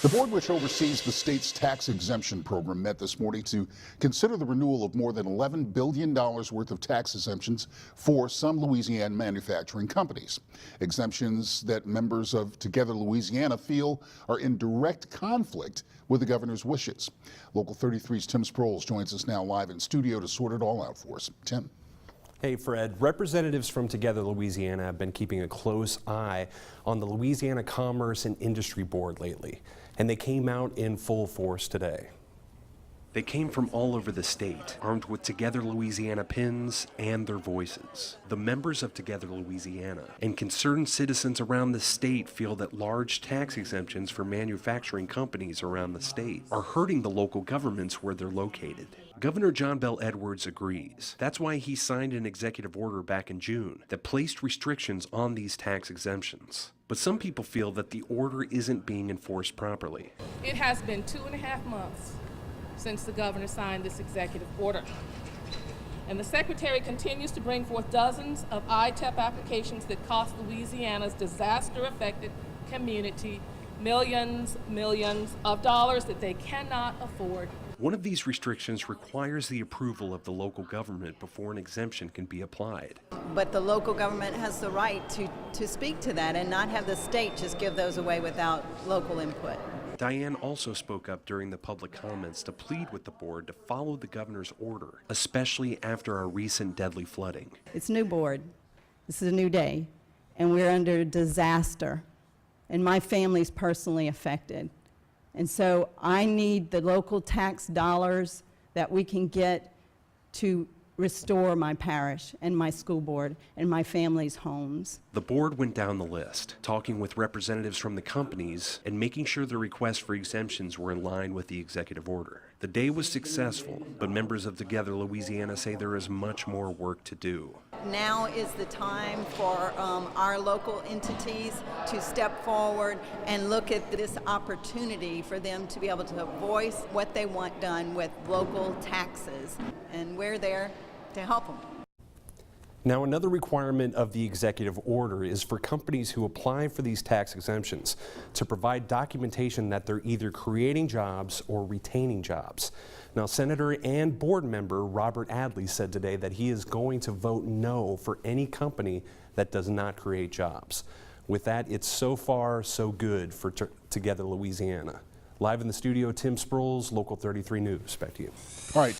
The board, which oversees the state's tax exemption program, met this morning to consider the renewal of more than $11 billion worth of tax exemptions for some Louisiana manufacturing companies. Exemptions that members of Together Louisiana feel are in direct conflict with the governor's wishes. Local 33's Tim Sproles joins us now live in studio to sort it all out for us. Tim. Hey Fred, representatives from Together Louisiana have been keeping a close eye on the Louisiana Commerce and Industry Board lately, and they came out in full force today. They came from all over the state, armed with Together Louisiana pins and their voices. The members of Together Louisiana and concerned citizens around the state feel that large tax exemptions for manufacturing companies around the state are hurting the local governments where they're located. Governor John Bel Edwards agrees. That's why he signed an executive order back in June that placed restrictions on these tax exemptions. But some people feel that the order isn't being enforced properly. It has been 2.5 months since the governor signed this executive order. And the secretary continues to bring forth dozens of ITEP applications that cost Louisiana's disaster-affected community millions of dollars that they cannot afford. One of these restrictions requires the approval of the local government before an exemption can be applied. But the local government has the right to speak to that and not have the state just give those away without local input. Diane also spoke up during the public comments to plead with the board to follow the governor's order, especially after our recent deadly flooding. It's a new board. This is a new day, and we're under disaster, and my family's personally affected. And so I need the local tax dollars that we can get to restore my parish and my school board and my family's homes. The board went down the list, talking with representatives from the companies and making sure the requests for exemptions were in line with the executive order. The day was successful, but members of Together Louisiana say there is much more work to do. Now is the time for our local entities to step forward and look at this opportunity for them to be able to voice what they want done with local taxes, and we're there to help them. Now, another requirement of the executive order is for companies who apply for these tax exemptions to provide documentation that they're either creating jobs or retaining jobs. Now, Senator and board member Robert Adley said today that he is going to vote no for any company that does not create jobs. With that, it's so far so good for Together Louisiana. Live in the studio, Tim Sproles, Local 33 News. Back to you. All right.